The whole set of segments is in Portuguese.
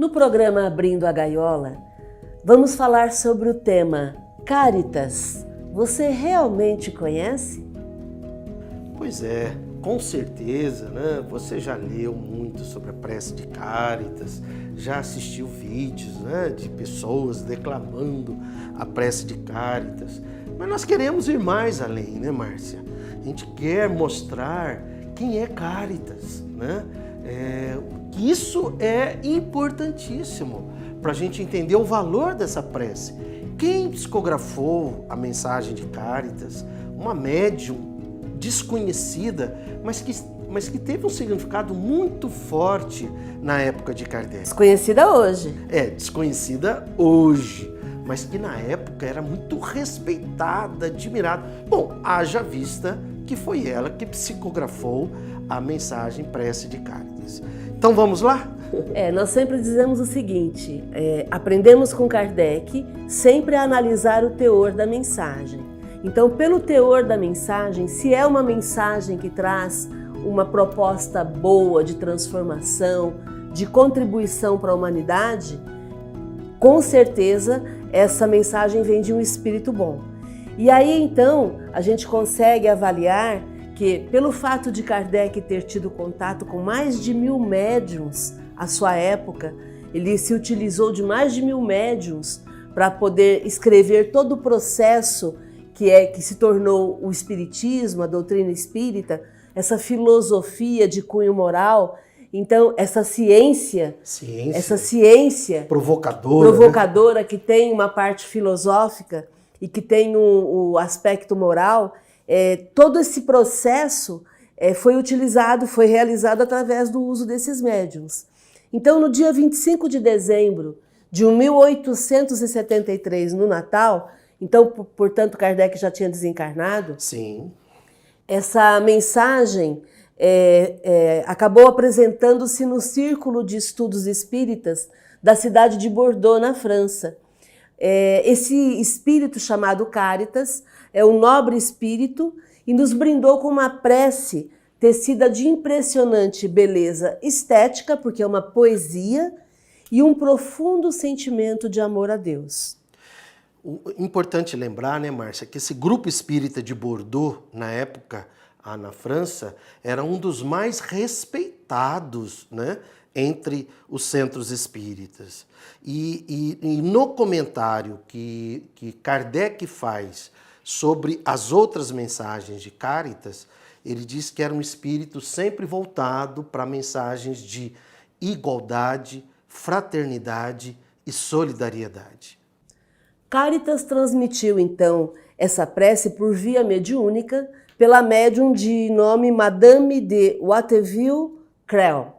No programa Abrindo a Gaiola, vamos falar sobre o tema Cáritas. Você realmente conhece? Pois é, com certeza, né? Você já leu muito sobre a prece de Cáritas, já assistiu vídeos, né, de pessoas declamando a prece de Cáritas. Mas nós queremos ir mais além, né, Márcia? A gente quer mostrar quem é Cáritas, né? Isso é importantíssimo para a gente entender o valor dessa prece. Quem psicografou a mensagem de Cáritas, uma médium desconhecida, mas que teve um significado muito forte na época de Kardec. Desconhecida hoje. Desconhecida hoje, mas que na época era muito respeitada, admirada. Bom, haja vista que foi ela que psicografou a mensagem prece de Cáritas. Então vamos lá? Nós sempre dizemos o seguinte, aprendemos com Kardec sempre a analisar o teor da mensagem. Então, pelo teor da mensagem, se é uma mensagem que traz uma proposta boa de transformação, de contribuição para a humanidade, com certeza essa mensagem vem de um espírito bom. E aí, então, a gente consegue avaliar que, pelo fato de Kardec ter tido contato com mais de 1000 médiuns à sua época, ele se utilizou de mais de 1000 médiuns para poder escrever todo o processo que se tornou o espiritismo, a doutrina espírita, essa filosofia de cunho moral. Então, essa ciência provocadora, né? Que tem uma parte filosófica e que tem o aspecto moral, todo esse processo foi realizado através do uso desses médiuns. Então, no dia 25 de dezembro de 1873, no Natal, então, portanto, Kardec já tinha desencarnado. Sim. Essa mensagem acabou apresentando-se no Círculo de Estudos Espíritas da cidade de Bordeaux, na França. Esse espírito chamado Cáritas é um nobre espírito e nos brindou com uma prece tecida de impressionante beleza estética, porque é uma poesia, e um profundo sentimento de amor a Deus. Importante lembrar, né, Márcia, que esse grupo espírita de Bordeaux, na época, na França, era um dos mais respeitados, né, entre os centros espíritas. E no comentário que Kardec faz sobre as outras mensagens de Cáritas, ele diz que era um espírito sempre voltado para mensagens de igualdade, fraternidade e solidariedade. Cáritas transmitiu, então, essa prece por via mediúnica pela médium de nome Madame de Watteville-Creel,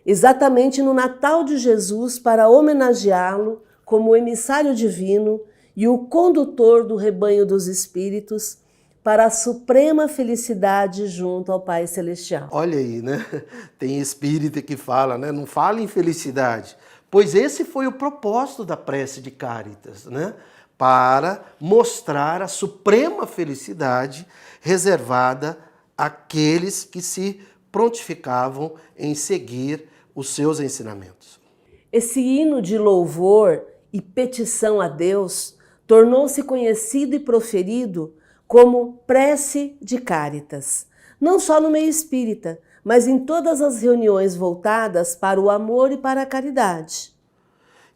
exatamente no Natal de Jesus, para homenageá-lo como emissário divino e o condutor do rebanho dos espíritos para a suprema felicidade junto ao Pai Celestial. Olha aí, né? Tem espírita que fala, né? Não fala em felicidade. Pois esse foi o propósito da prece de Cáritas, né? Para mostrar a suprema felicidade reservada àqueles que se prontificavam em seguir os seus ensinamentos. Esse hino de louvor e petição a Deus tornou-se conhecido e proferido como prece de Cáritas, não só no meio espírita, mas em todas as reuniões voltadas para o amor e para a caridade.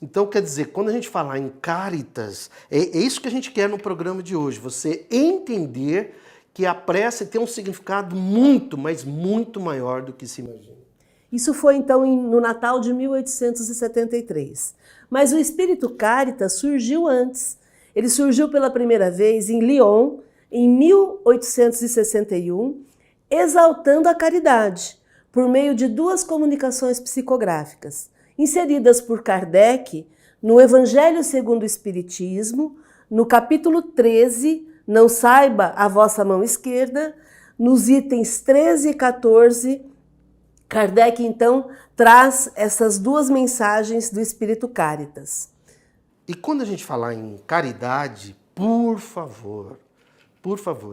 Então, quer dizer, quando a gente falar em Cáritas, é isso que a gente quer no programa de hoje, você entender que a prece tem um significado muito, mas muito maior do que se imagina. Isso foi, então, no Natal de 1873. Mas o espírito Cáritas surgiu antes. Ele surgiu pela primeira vez em Lyon, em 1861, exaltando a caridade, por meio de 2 comunicações psicográficas, inseridas por Kardec no Evangelho segundo o Espiritismo, no capítulo 13, Não saiba a vossa mão esquerda, nos itens 13 e 14, Kardec, então, traz essas 2 mensagens do Espírito Cáritas. E quando a gente falar em caridade, por favor,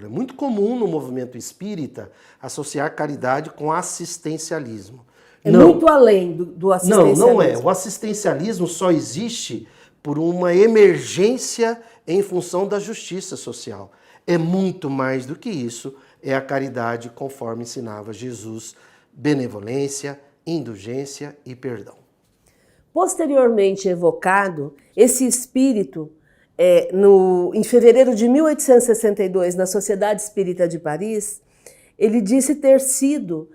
é muito comum no movimento espírita associar caridade com assistencialismo. É muito além do assistencialismo. Não é. O assistencialismo só existe por uma emergência em função da justiça social. É muito mais do que isso. É a caridade conforme ensinava Jesus, benevolência, indulgência e perdão. Posteriormente evocado, esse espírito, em fevereiro de 1862, na Sociedade Espírita de Paris, ele disse ter sido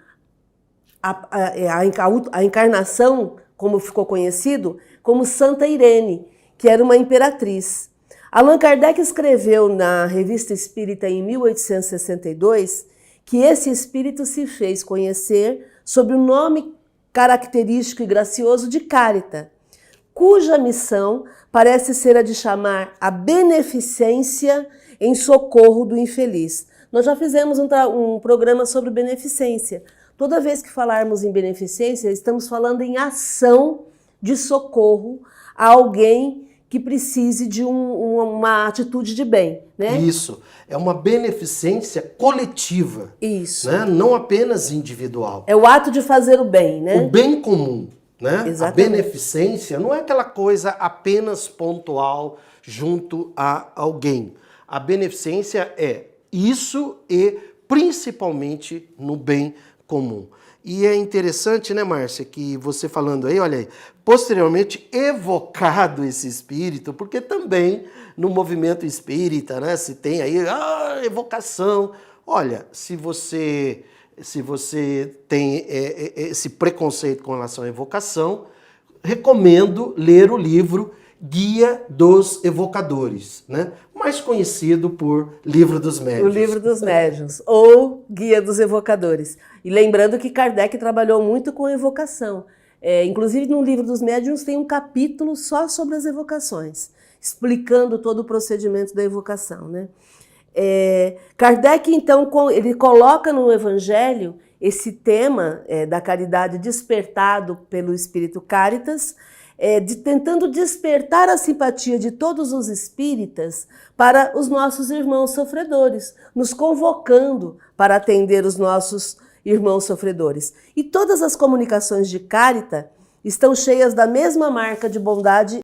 a encarnação, como ficou conhecido, como Santa Irene, que era uma imperatriz. Allan Kardec escreveu na Revista Espírita em 1862 que esse espírito se fez conhecer sob o nome característico e gracioso de Carita, cuja missão parece ser a de chamar a beneficência em socorro do infeliz. Nós já fizemos um programa sobre beneficência. Toda vez que falarmos em beneficência, estamos falando em ação de socorro a alguém que precise de uma atitude de bem, né? Isso. É uma beneficência coletiva. Isso. Né? Não apenas individual. É o ato de fazer o bem, né? O bem comum. Né? Exatamente. A beneficência não é aquela coisa apenas pontual junto a alguém. A beneficência é isso e principalmente no bem comum. E é interessante, né, Márcia, que você falando aí, olha aí, posteriormente evocado esse espírito, porque também no movimento espírita, né, se tem aí evocação. Olha, se você tem esse preconceito com relação à evocação, recomendo ler o livro Guia dos Evocadores, né? Mais conhecido por Livro dos Médiuns. O Livro dos Médiuns, ou Guia dos Evocadores. E lembrando que Kardec trabalhou muito com evocação. Inclusive, no Livro dos Médiuns tem um capítulo só sobre as evocações, explicando todo o procedimento da evocação, né? Kardec, então, ele coloca no Evangelho esse tema da caridade despertado pelo Espírito Caritas, tentando despertar a simpatia de todos os espíritas para os nossos irmãos sofredores, nos convocando para atender os nossos irmãos sofredores. E todas as comunicações de Carita estão cheias da mesma marca de bondade.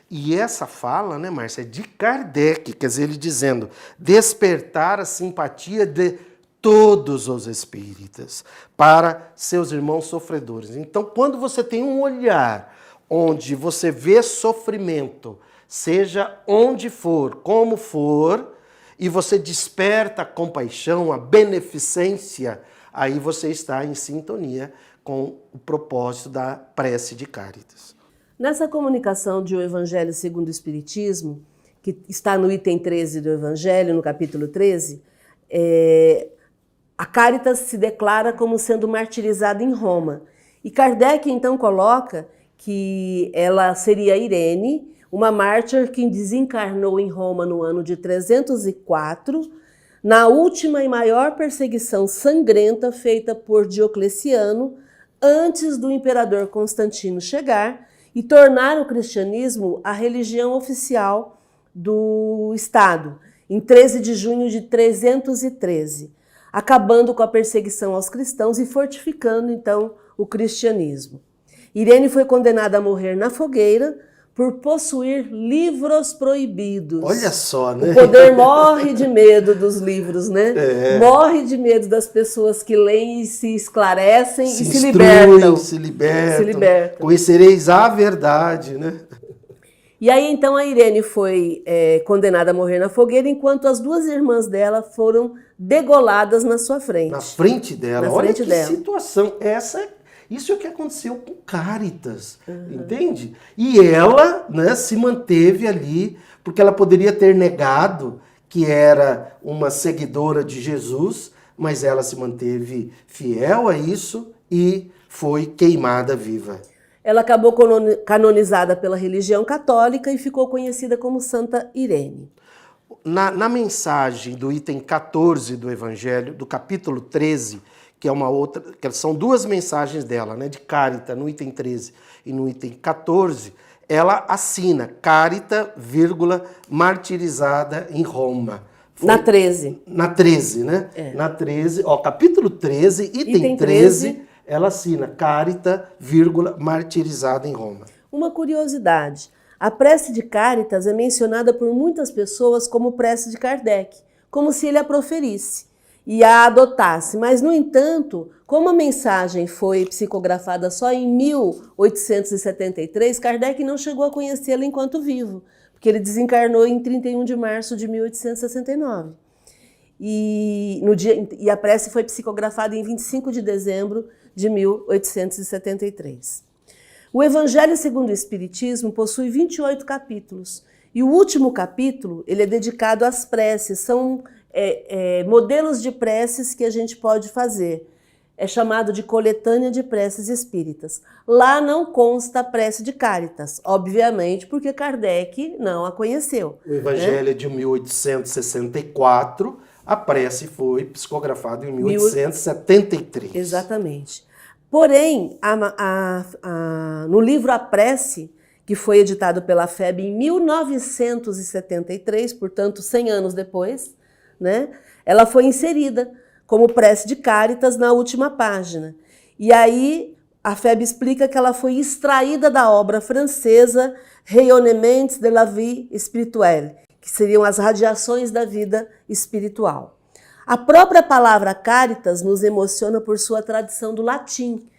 E essa fala, né, Márcia, é de Kardec, quer dizer, ele dizendo, despertar a simpatia de todos os espíritas para seus irmãos sofredores. Então, quando você tem um olhar onde você vê sofrimento, seja onde for, como for, e você desperta a compaixão, a beneficência, aí você está em sintonia com o propósito da prece de Caritas. Nessa comunicação de O Evangelho segundo o Espiritismo, que está no item 13 do Evangelho, no capítulo 13, a Caritas se declara como sendo martirizada em Roma. E Kardec, então, coloca que ela seria Irene, uma mártir que desencarnou em Roma no ano de 304, na última e maior perseguição sangrenta feita por Diocleciano, antes do imperador Constantino chegar e tornar o cristianismo a religião oficial do Estado, em 13 de junho de 313, acabando com a perseguição aos cristãos e fortificando, então, o cristianismo. Irene foi condenada a morrer na fogueira por possuir livros proibidos. Olha só, né? O poder morre de medo dos livros, né? Morre de medo das pessoas que leem e se esclarecem e se libertam. Se libertam. Conhecereis a verdade, né? E aí, então, a Irene foi condenada a morrer na fogueira, enquanto as duas irmãs dela foram degoladas na sua frente. Na frente dela. Olha que situação. Isso é o que aconteceu com Caritas, entende? E ela, né, se manteve ali, porque ela poderia ter negado que era uma seguidora de Jesus, mas ela se manteve fiel a isso e foi queimada viva. Ela acabou canonizada pela religião católica e ficou conhecida como Santa Irene. Na mensagem do item 14 do Evangelho, do capítulo 13, que é uma outra, que são duas mensagens dela, né, de Carita, no item 13 e no item 14, ela assina Carita, martirizada em Roma. Na 13. Na 13, né? É. Na 13, ó, capítulo 13, item 13, ela assina Carita, martirizada em Roma. Uma curiosidade, a prece de Cáritas é mencionada por muitas pessoas como prece de Kardec, como se ele a proferisse e a adotasse. Mas, no entanto, como a mensagem foi psicografada só em 1873, Kardec não chegou a conhecê-la enquanto vivo, porque ele desencarnou em 31 de março de 1869. E a prece foi psicografada em 25 de dezembro de 1873. O Evangelho segundo o Espiritismo possui 28 capítulos. E o último capítulo ele é dedicado às preces. São modelos de preces que a gente pode fazer. É chamado de coletânea de preces espíritas. Lá não consta a prece de Cáritas, obviamente, porque Kardec não a conheceu. O Evangelho é de 1864, a prece foi psicografada em 1873. Exatamente. Porém, no livro A Prece, que foi editado pela FEB em 1973, portanto 100 anos depois, né, ela foi inserida como prece de Cáritas na última página. E aí a FEB explica que ela foi extraída da obra francesa Rayonnements de la vie spirituelle, que seriam as radiações da vida espiritual. A própria palavra Caritas nos emociona por sua tradição do latim.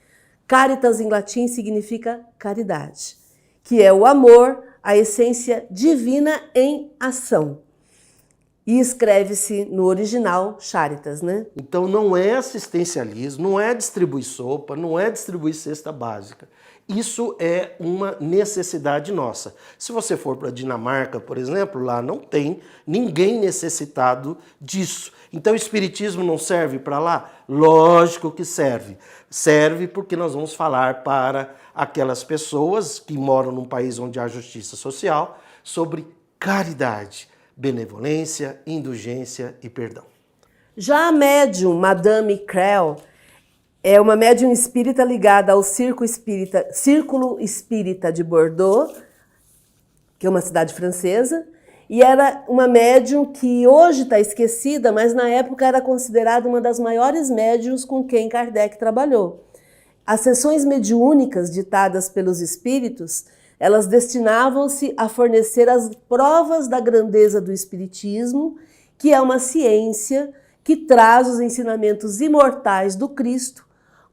Caritas em latim significa caridade, que é o amor, a essência divina em ação. E escreve-se no original Charitas, né? Então não é assistencialismo, não é distribuir sopa, não é distribuir cesta básica. Isso é uma necessidade nossa. Se você for para a Dinamarca, por exemplo, lá não tem ninguém necessitado disso. Então o Espiritismo não serve para lá? Lógico que serve. Serve porque nós vamos falar para aquelas pessoas que moram num país onde há justiça social sobre caridade, benevolência, indulgência e perdão. Já a médium Madame Creel é uma médium espírita ligada ao Círculo Espírita de Bordeaux, que é uma cidade francesa, e era uma médium que hoje está esquecida, mas na época era considerada uma das maiores médiums com quem Kardec trabalhou. As sessões mediúnicas ditadas pelos espíritos, elas destinavam-se a fornecer as provas da grandeza do espiritismo, que é uma ciência que traz os ensinamentos imortais do Cristo,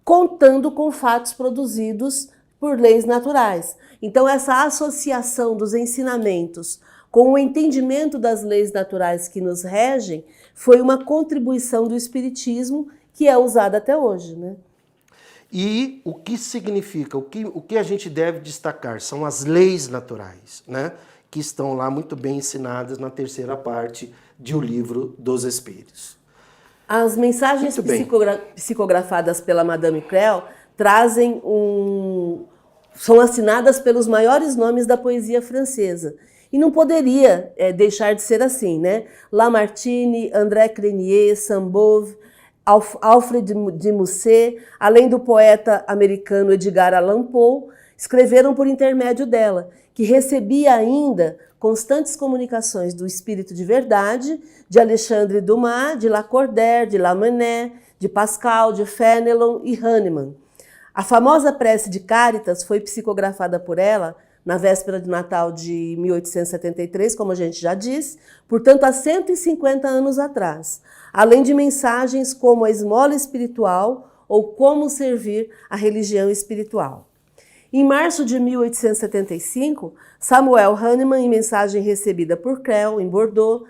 contando com fatos produzidos por leis naturais. Então, essa associação dos ensinamentos com o entendimento das leis naturais que nos regem foi uma contribuição do Espiritismo que é usada até hoje, né? E o que significa, o que a gente deve destacar são as leis naturais, né? Que estão lá muito bem ensinadas na terceira parte de O Livro dos Espíritos. As mensagens psicografadas pela Madame Creel são assinadas pelos maiores nomes da poesia francesa. E não poderia deixar de ser assim, né? Lamartine, André Crenier, Sainte-Beuve, Alfred de Musset, além do poeta americano Edgar Allan Poe, escreveram por intermédio dela, que recebia ainda constantes comunicações do Espírito de Verdade, de Alexandre Dumas, de Lacordaire, de Lamennais, de Pascal, de Fenelon e Hahnemann. A famosa prece de Cáritas foi psicografada por ela na véspera de Natal de 1873, como a gente já disse, portanto há 150 anos atrás, além de mensagens como a esmola espiritual ou como servir a religião espiritual. Em março de 1875, Samuel Hahnemann, em mensagem recebida por Creel, em Bordeaux,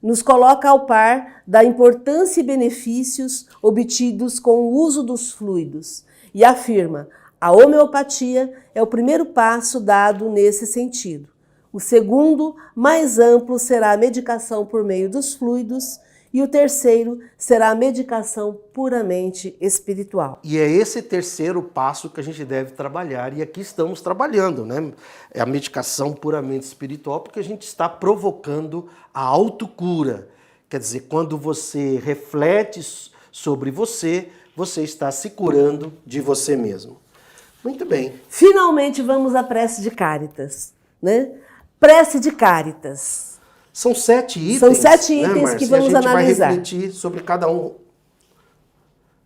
nos coloca ao par da importância e benefícios obtidos com o uso dos fluidos e afirma: a homeopatia é o primeiro passo dado nesse sentido. O segundo, mais amplo, será a medicação por meio dos fluidos, e o terceiro será a medicação puramente espiritual. E é esse terceiro passo que a gente deve trabalhar, e aqui estamos trabalhando, né? É a medicação puramente espiritual, porque a gente está provocando a autocura. Quer dizer, quando você reflete sobre você, você está se curando de você mesmo. Muito bem. Finalmente vamos à prece de Cáritas, né? Prece de Cáritas. São 7 itens. São 7 itens, Márcia? que vamos analisar. A gente vai refletir sobre cada um.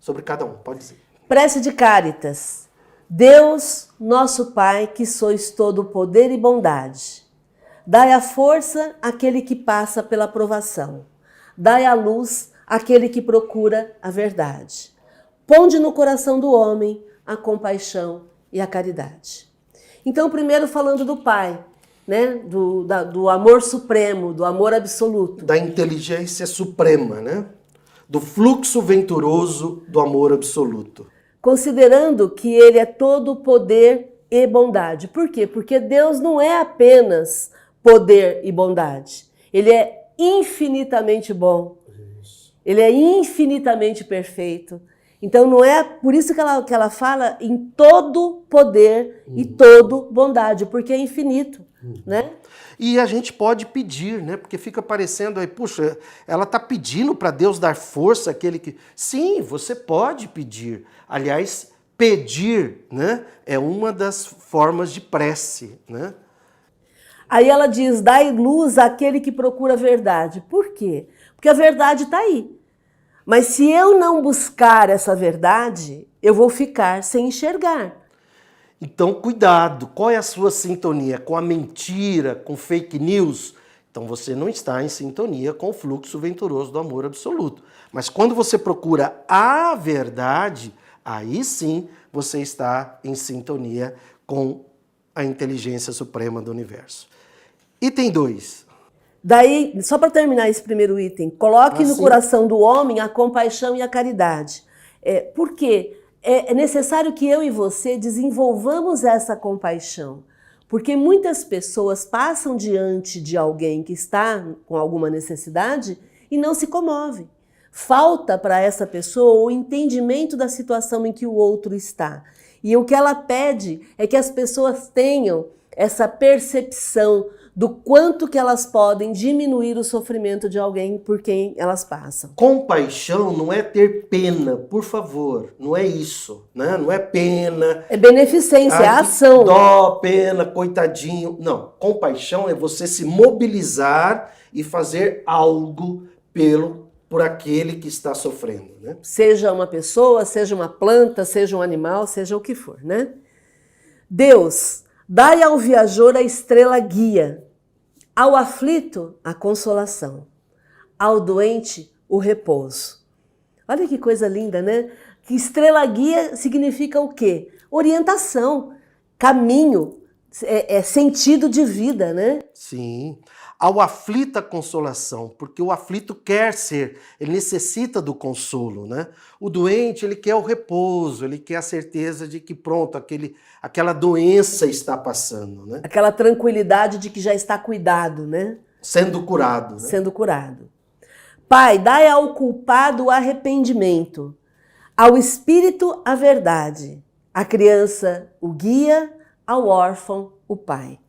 Sobre cada um, pode dizer. Prece de Cáritas. Deus, nosso Pai, que sois todo poder e bondade, dai a força àquele que passa pela provação. Dai a luz àquele que procura a verdade. Ponde no coração do homem a compaixão e a caridade. Então, primeiro falando do Pai, né? Do amor supremo, do amor absoluto. Da inteligência suprema, né? Do fluxo venturoso do amor absoluto. Considerando que ele é todo poder e bondade. Por quê? Porque Deus não é apenas poder e bondade. Ele é infinitamente bom. Ele é infinitamente perfeito. Então não é por isso que ela fala em todo poder e todo bondade, porque é infinito, né? E a gente pode pedir, né? Porque fica parecendo aí, puxa, ela está pedindo para Deus dar força àquele que... Sim, você pode pedir. Aliás, pedir, né? É uma das formas de prece, né? Aí ela diz, dai luz àquele que procura a verdade. Por quê? Porque a verdade está aí. Mas se eu não buscar essa verdade, eu vou ficar sem enxergar. Então, cuidado. Qual é a sua sintonia? Com a mentira, com fake news? Então, você não está em sintonia com o fluxo venturoso do amor absoluto. Mas quando você procura a verdade, aí sim você está em sintonia com a inteligência suprema do universo. Item 2. Daí, só para terminar esse primeiro item, coloque no coração do homem a compaixão e a caridade. Por quê? É necessário que eu e você desenvolvamos essa compaixão. Porque muitas pessoas passam diante de alguém que está com alguma necessidade e não se comovem. Falta para essa pessoa o entendimento da situação em que o outro está. E o que ela pede é que as pessoas tenham essa percepção do quanto que elas podem diminuir o sofrimento de alguém por quem elas passam. Compaixão não é ter pena, por favor, não é isso, né? Não é pena. É beneficência, é ação. Dó, pena, coitadinho. Não, compaixão é você se mobilizar e fazer algo por aquele que está sofrendo, né? Seja uma pessoa, seja uma planta, seja um animal, seja o que for, né? Deus, dai ao viajor a estrela guia, ao aflito a consolação, ao doente o repouso. Olha que coisa linda, né? Que estrela guia significa o quê? Orientação, caminho, sentido de vida, né? Sim. Ao aflito a consolação, porque o aflito quer ser, ele necessita do consolo, né? O doente, ele quer o repouso, ele quer a certeza de que pronto, aquela doença está passando, né? Aquela tranquilidade de que já está cuidado, né? Sendo curado. Né? Sendo curado. Pai, dai ao culpado o arrependimento, ao espírito a verdade, à criança o guia, ao órfão o pai.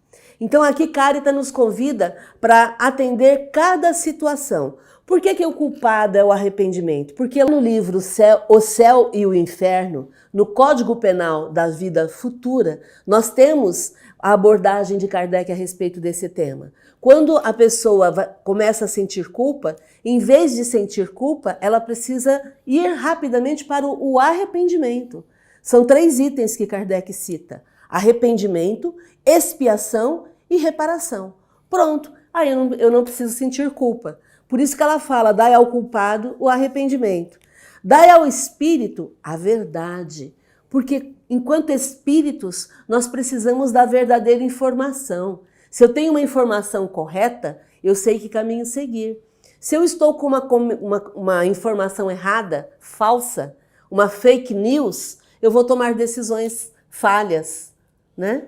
Então aqui Cáritas nos convida para atender cada situação. Por que o culpado é o arrependimento? Porque no livro O Céu e o Inferno, no Código Penal da Vida Futura, nós temos a abordagem de Kardec a respeito desse tema. Quando a pessoa começa a sentir culpa, em vez de sentir culpa, ela precisa ir rapidamente para o arrependimento. São 3 itens que Kardec cita. Arrependimento, expiação e reparação. Pronto, aí eu não preciso sentir culpa. Por isso que ela fala, dai ao culpado o arrependimento. Dai ao espírito a verdade. Porque enquanto espíritos, nós precisamos da verdadeira informação. Se eu tenho uma informação correta, eu sei que caminho seguir. Se eu estou com uma informação errada, falsa, uma fake news, eu vou tomar decisões falhas, né?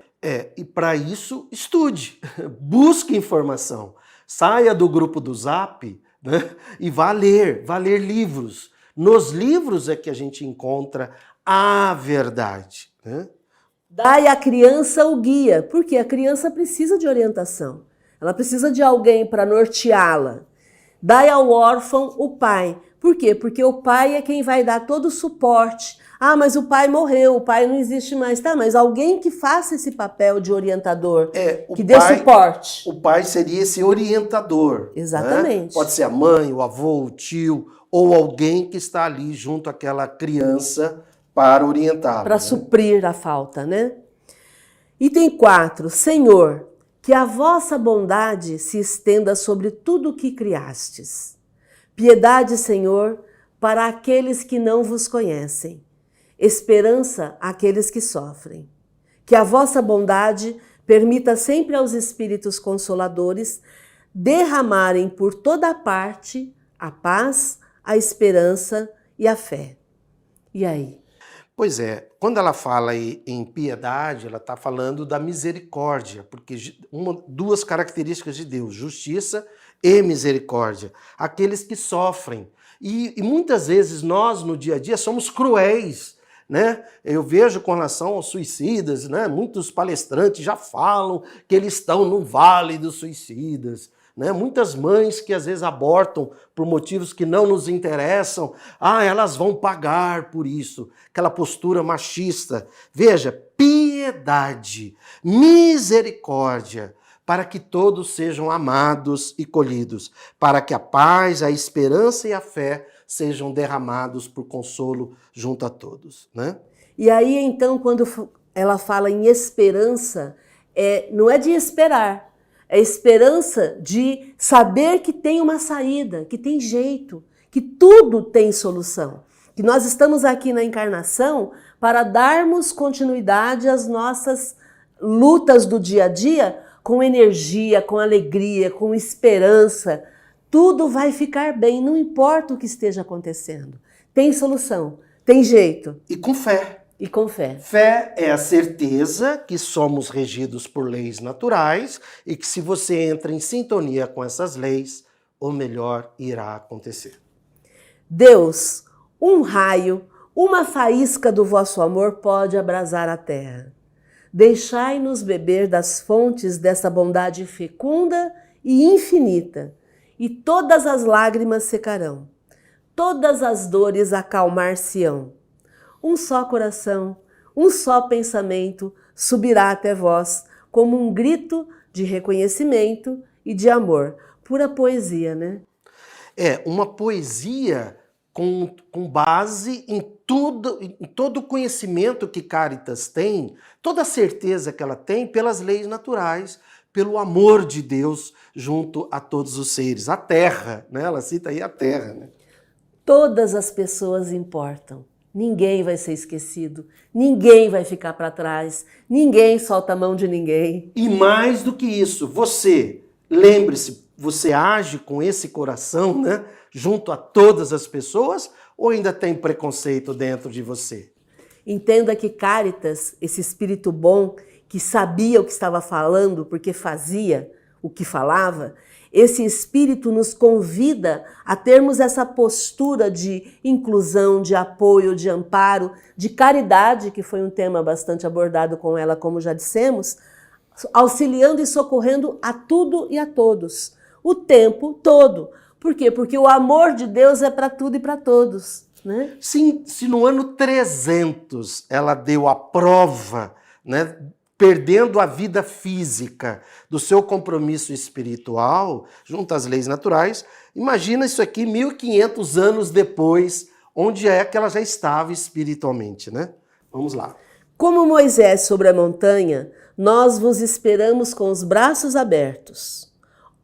E para isso, estude, busque informação, saia do grupo do Zap, né? E vá ler livros. Nos livros é que a gente encontra a verdade, né? Dai à criança o guia, porque a criança precisa de orientação, ela precisa de alguém para norteá-la. Dai ao órfão o pai, Por quê? Porque o pai é quem vai dar todo o suporte. Ah, mas o pai morreu, o pai não existe mais. Tá, mas alguém que faça esse papel de orientador, que dê suporte. O pai seria esse orientador. Exatamente. Né? Pode ser a mãe, o avô, o tio, ou alguém que está ali junto àquela criança para orientá-la. Para suprir a falta, né? Item 4. Senhor, que a vossa bondade se estenda sobre tudo o que criastes. Piedade, Senhor, para aqueles que não vos conhecem. Esperança àqueles que sofrem. Que a vossa bondade permita sempre aos Espíritos Consoladores derramarem por toda a parte a paz, a esperança e a fé. E aí? Pois é, quando ela fala em piedade, ela está falando da misericórdia, porque duas características de Deus, justiça e misericórdia. Aqueles que sofrem. E muitas vezes nós, no dia a dia, somos cruéis. Né? Eu vejo com relação aos suicidas, né? Muitos palestrantes já falam que eles estão no vale dos suicidas. Né? Muitas mães que às vezes abortam por motivos que não nos interessam, elas vão pagar por isso. Aquela postura machista. Veja, piedade, misericórdia, para que todos sejam amados e colhidos, para que a paz, a esperança e a fé sejam derramados por consolo junto a todos. Né? E aí, então, quando ela fala em esperança, não é de esperar, é esperança de saber que tem uma saída, que tem jeito, que tudo tem solução. Que nós estamos aqui na encarnação para darmos continuidade às nossas lutas do dia a dia com energia, com alegria, com esperança. Tudo vai ficar bem, não importa o que esteja acontecendo. Tem solução, tem jeito. E com fé. E com fé. Fé é a certeza que somos regidos por leis naturais e que se você entra em sintonia com essas leis, o melhor irá acontecer. Deus, um raio, uma faísca do vosso amor pode abrasar a terra. Deixai-nos beber das fontes dessa bondade fecunda e infinita, e todas as lágrimas secarão, todas as dores acalmar-se-ão. Um só coração, um só pensamento subirá até vós, como um grito de reconhecimento e de amor. Pura poesia, né? É, uma poesia com base em todo o conhecimento que Cáritas tem, toda a certeza que ela tem pelas leis naturais, pelo amor de Deus junto a todos os seres. A terra, né? Ela cita aí a terra. Né? Todas as pessoas importam. Ninguém vai ser esquecido, ninguém vai ficar para trás, ninguém solta a mão de ninguém. E mais do que isso, você, lembre-se, você age com esse coração, né, junto a todas as pessoas, ou ainda tem preconceito dentro de você? Entenda que Cáritas, esse espírito bom, que sabia o que estava falando porque fazia o que falava, esse espírito nos convida a termos essa postura de inclusão, de apoio, de amparo, de caridade, que foi um tema bastante abordado com ela, como já dissemos, auxiliando e socorrendo a tudo e a todos, o tempo todo. Por quê? Porque o amor de Deus é para tudo e para todos. Né? Se no ano 300 ela deu a prova, né, perdendo a vida física do seu compromisso espiritual, junto às leis naturais, imagina isso aqui 1500 anos depois, onde é que ela já estava espiritualmente, né? Vamos lá. Como Moisés sobre a montanha, nós vos esperamos com os braços abertos.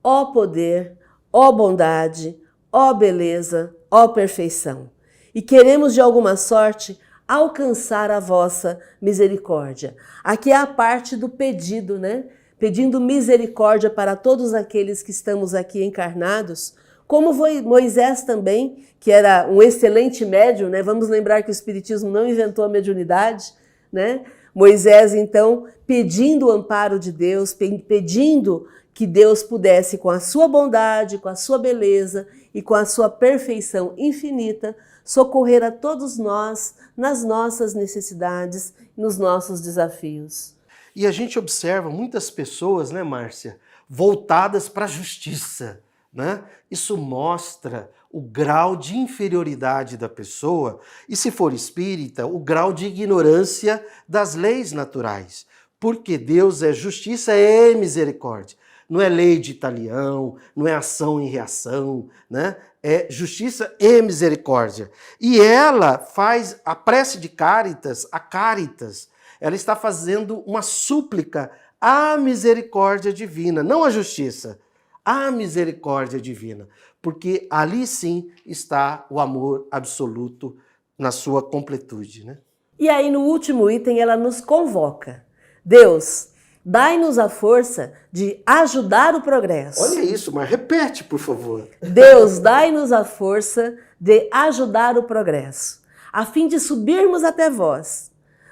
Ó poder, ó bondade, ó beleza, ó perfeição. E queremos de alguma sorte alcançar a vossa misericórdia. Aqui é a parte do pedido, né? Pedindo misericórdia para todos aqueles que estamos aqui encarnados, como foi Moisés também, que era um excelente médium, né? Vamos lembrar que o Espiritismo não inventou a mediunidade, né? Moisés, então, pedindo o amparo de Deus, pedindo que Deus pudesse, com a sua bondade, com a sua beleza e com a sua perfeição infinita, socorrer a todos nós nas nossas necessidades, nos nossos desafios. E a gente observa muitas pessoas, né, Márcia, voltadas para a justiça, né? Isso mostra o grau de inferioridade da pessoa e, se for espírita, o grau de ignorância das leis naturais. Porque Deus é justiça e misericórdia. Não é lei de talião, não é ação e reação, né? É justiça e misericórdia. E ela faz a prece de Cáritas, a Cáritas, ela está fazendo uma súplica à misericórdia divina, não à justiça, à misericórdia divina, porque ali sim está o amor absoluto na sua completude, né? E aí no último item ela nos convoca. Deus, dai-nos a força de ajudar o progresso. Olha isso, mas repete, por favor. Deus, dai-nos a força de ajudar o progresso, a fim de subirmos até vós.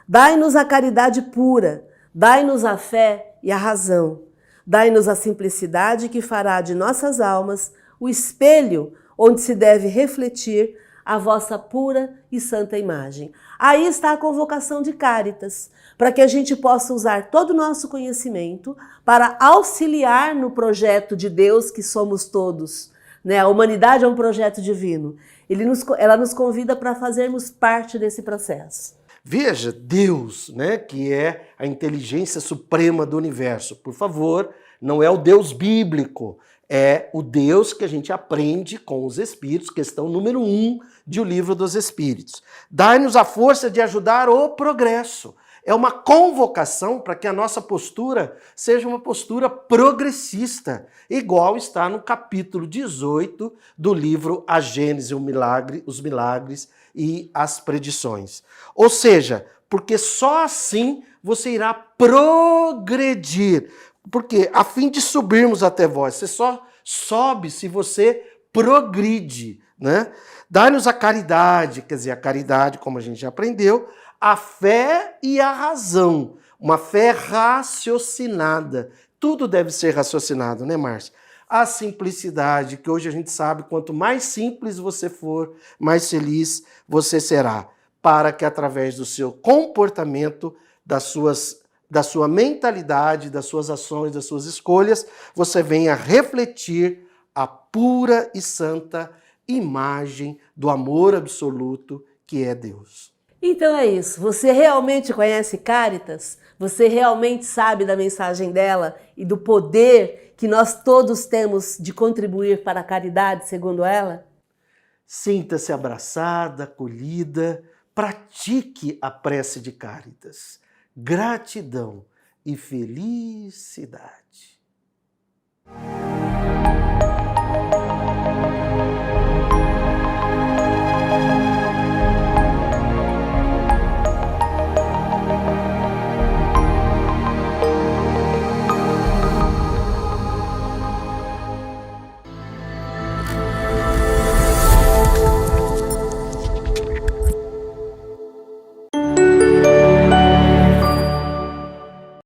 Dai-nos a caridade pura, dai-nos a fé e a razão. Dai-nos a simplicidade que fará de nossas almas o espelho onde se deve refletir a vossa pura e santa imagem. Aí está a convocação de Cáritas, para que a gente possa usar todo o nosso conhecimento para auxiliar no projeto de Deus que somos todos. Né? A humanidade é um projeto divino. Ela nos convida para fazermos parte desse processo. Veja, Deus, né, que é a inteligência suprema do universo, por favor, não é o Deus bíblico, é o Deus que a gente aprende com os Espíritos, questão número 1 de O Livro dos Espíritos. Dai-nos a força de ajudar o progresso. É uma convocação para que a nossa postura seja uma postura progressista, igual está no capítulo 18 do livro A Gênese, os Milagres e as Predições. Ou seja, porque só assim você irá progredir. Porque a fim de subirmos até vós, você só sobe se você progride, né? Dai-nos a caridade, quer dizer, a caridade, como a gente já aprendeu, a fé e a razão, uma fé raciocinada. Tudo deve ser raciocinado, né, Márcia? A simplicidade, que hoje a gente sabe, quanto mais simples você for, mais feliz você será, para que através do seu comportamento, da sua mentalidade, das suas ações, das suas escolhas, você venha refletir a pura e santa imagem do amor absoluto que é Deus. Então é isso. Você realmente conhece Cáritas? Você realmente sabe da mensagem dela e do poder que nós todos temos de contribuir para a caridade, segundo ela? Sinta-se abraçada, acolhida, pratique a prece de Cáritas. Gratidão e felicidade.